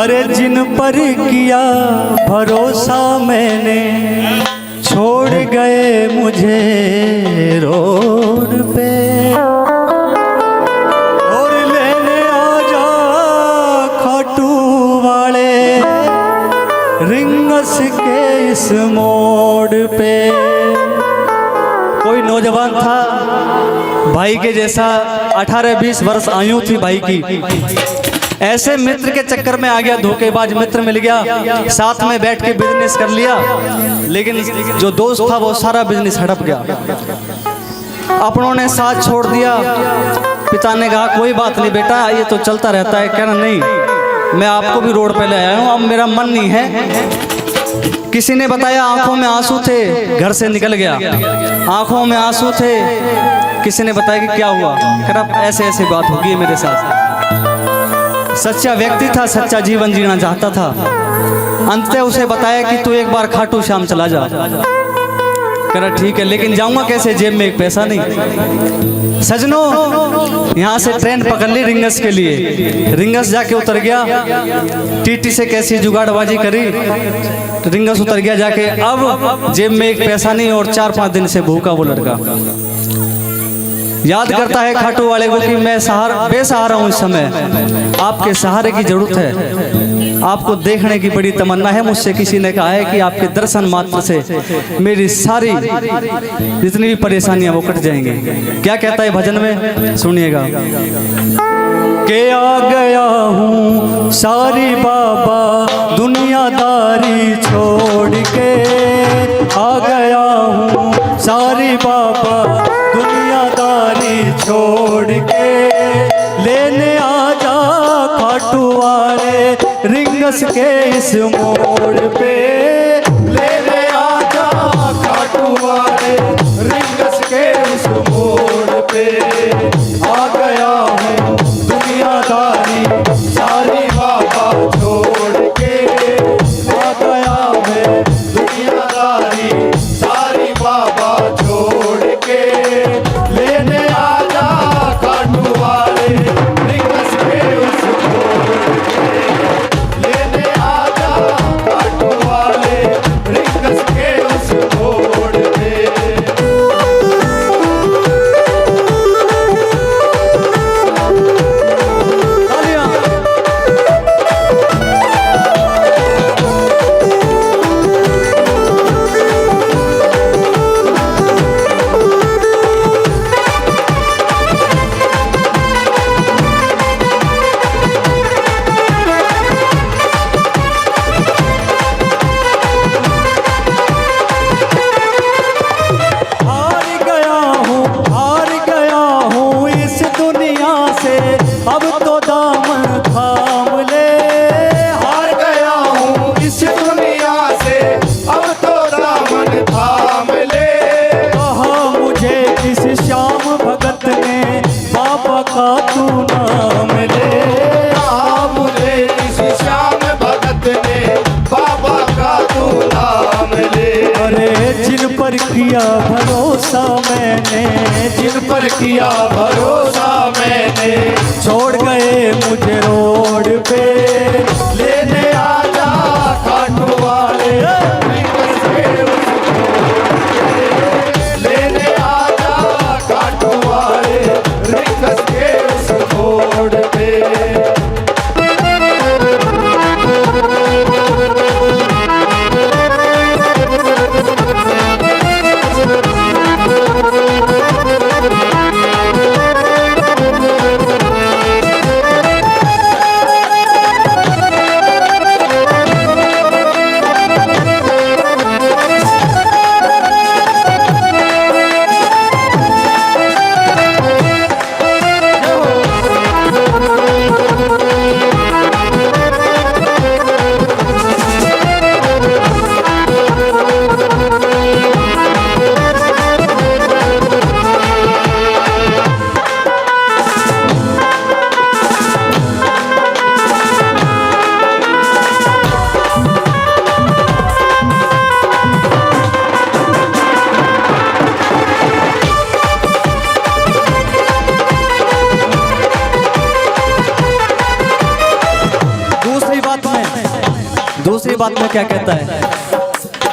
अरे जिन पर किया भरोसा मैंने, छोड़ गए मुझे रोड पे। और लेने आजा खाटू वाले रिंगस के इस मोड़ पे। कोई नौजवान था भाई के जैसा, 18-20 वर्ष आयु थी भाई की। ऐसे मित्र के चक्कर में आ गया, धोखेबाज मित्र मिल गया, साथ में बैठ के बिजनेस कर लिया। लेकिन जो दोस्त था वो सारा बिजनेस हड़प गया। अपनों ने साथ छोड़ दिया। पिता ने कहा कोई बात नहीं बेटा, ये तो चलता रहता है। कहना नहीं, मैं आपको भी रोड पे ले आया हूँ, अब मेरा मन नहीं है। किसी ने बताया आंखों में आंसू थे, घर से निकल गया। आंखों में आंसू थे, किसी ने बताया कि क्या हुआ, कह ऐसे ऐसे बात होगी मेरे साथ। सच्चा व्यक्ति था, सच्चा जीवन जीना चाहता था। अंततः उसे बताया कि तू एक बार खाटू श्याम चला जा। कह रहा ठीक है, लेकिन जाऊंगा कैसे, जेब में एक पैसा नहीं। सजनों, यहाँ से ट्रेन पकड़ ली रिंगस के लिए। रिंगस जाके उतर गया, टीटी से कैसी जुगाड़बाजी करी, रिंगस उतर गया जाके। अब जेब में एक पैसा नहीं और 4-5 दिन से भूखा वो लड़का। याद करता है खाटू वाले को कि मैं बेसहारा हूँ, इस समय आपके सहारे की जरूरत है। आपको देखने की बड़ी तमन्ना है। मुझसे किसी ने कहा है कि आपके दर्शन मात्र से मेरी सारी जितनी भी परेशानियां वो कट जाएंगी। क्या कहता है भजन में, सुनिएगा। के आ गया हूँ सारी बाबा दुनियादारी छोड़ के, आ गया हूँ सारी बाबा दुनियादारी छोड़ के। लेने आजा खाटू वाले रिंगस के इस मोड़ पे। लेने आजा खाटू वाले रिंगस के इस मोड़ पे। आ गया हूँ दुनियादारी सारी बाबा छोड़ के। आ गया है दुनियादारी सारी बाबा छोड़ के। लेने आजा खाटू वाले रिंगस के उस मोड़ पे। लेने आजा खाटू वाले रिंगस के उस मोड़ पे। अब तो दामन थाम ले। हार गया हूँ इस दुनिया से, अब तो दामन थाम ले। कहा मुझे इस श्याम भगत ने बाबा का तू नाम ले। कहा मुझे इस श्याम भगत ने बाबा का तू नाम ले। अरे जिन पर किया भरोसा मैंने, जिन पर किया भरोसा मैंने, छोड़ गए मुझे रोड पे। लेने आजा खाटू वाले रिंगस के उस मोड़ पे। लेने आजा खाटू वाले रिंगस के उस मोड़ पे। दूसरी बात में क्या कहता है,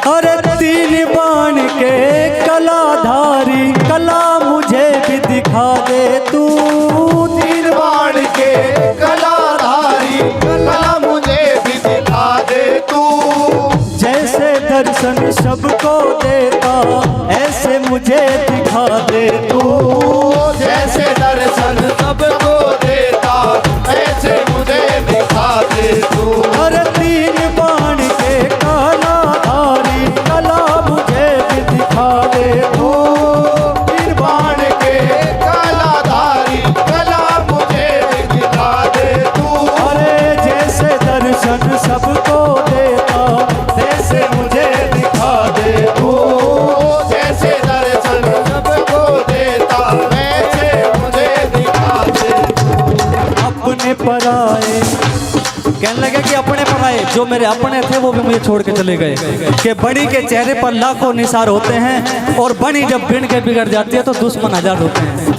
अरे तीन बाण के कलाधारी कला मुझे भी दिखा दे तू। तीन बाण के कलाधारी कला मुझे भी दिखा दे तू। जैसे दर्शन सबको देता ऐसे मुझे दिखा दे तू। जैसे दर्शन सबको देता ऐसे मुझे दिखा दे तू। अरे तीन बाण के कलाधारी कला मुझे भी दिखा दे तू। तीन बाण के कलाधारी कला मुझे भी दिखा दे तू। अरे जैसे दर्शन सबको देता वैसे मुझे दिखा दे तू। जैसे दर्शन सबको देता वैसे मुझे दिखा दे। अपने पराए कहने लगे कि अपने पराए जो मेरे अपने थे वो भी मुझे छोड़ के चले गए। कि बड़ी के चेहरे पर लाखों निसार होते हैं और बड़ी जब बिन के बिगड़ जाती है तो दुश्मन हजार होते हैं।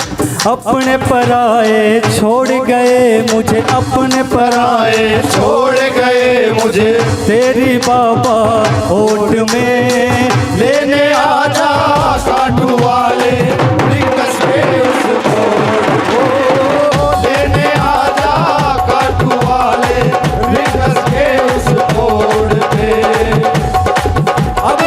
अपने पराए छोड़ गए मुझे, अपने पराए छोड़ गए मुझे। तेरी बाबा ओट में लेने आजा काटू वाले रिकस के उस मोड़ को। लेने आजा काटू वाले रिकस के उस मोड़ पे। अब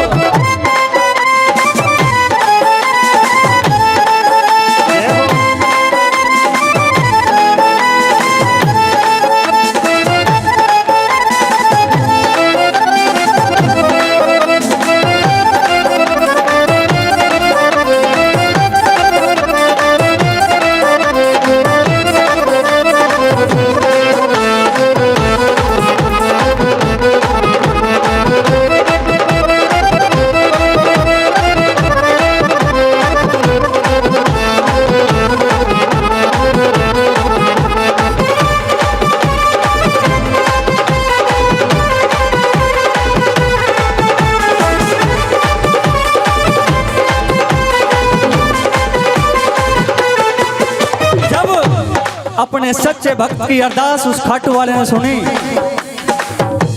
अपने सच्चे भक्त की अरदास उस खाटू वाले ने सुनी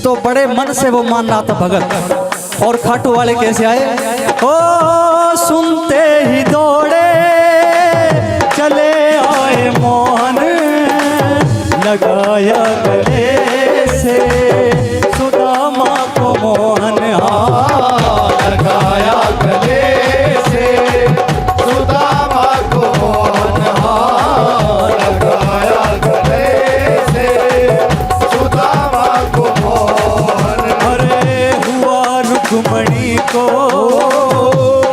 तो बड़े मन से वो मान रहा था भगत। और खाटू वाले कैसे आए, ओ सुनते ही दौड़े चले आए मोहन, लगाया गले से सुदामा को मोहन। लगाया गले से सुदामा को मोहन। लगाया गले से सुदामा को मोहन। अरे हुआ रुक्मणी को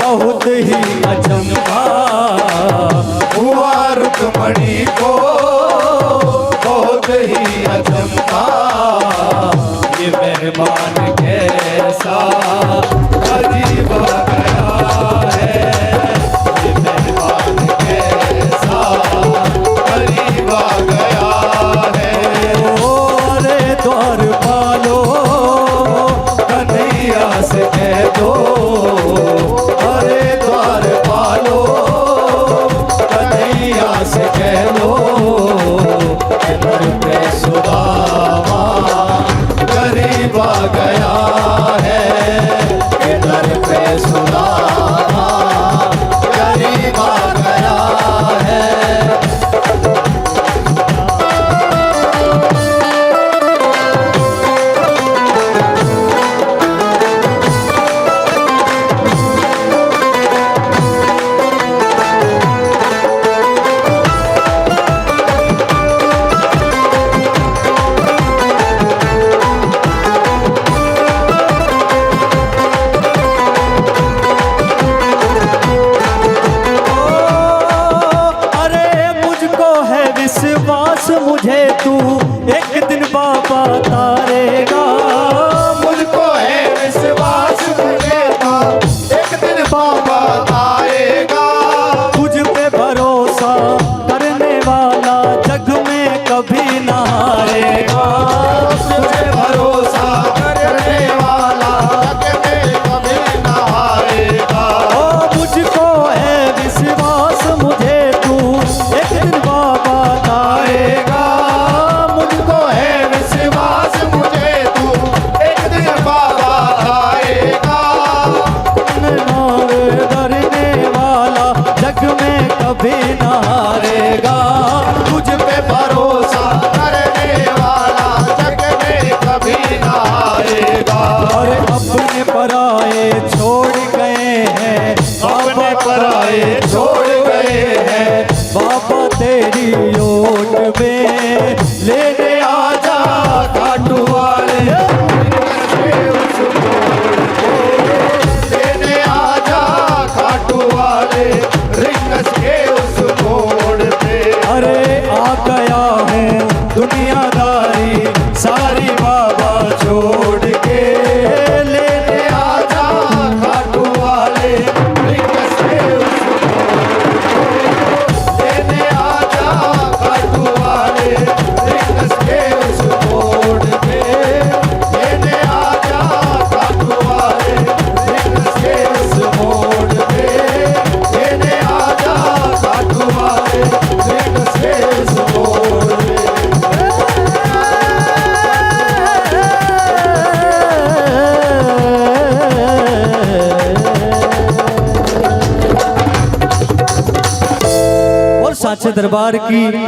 बहुत ही अचंभा, हुआ रुक्मणी को बहुत ही अचंभा। ये मेहमान कैसा अजीब गया है। ये मेहमान कैसा अजीब गया है। अरे द्वार पालो कन्हैया से कह दो। अरे द्वार पालो कन्हैया से कह दो। घर पे सुदामा गरीब आ गया है। घर पे सुदामा दरबार की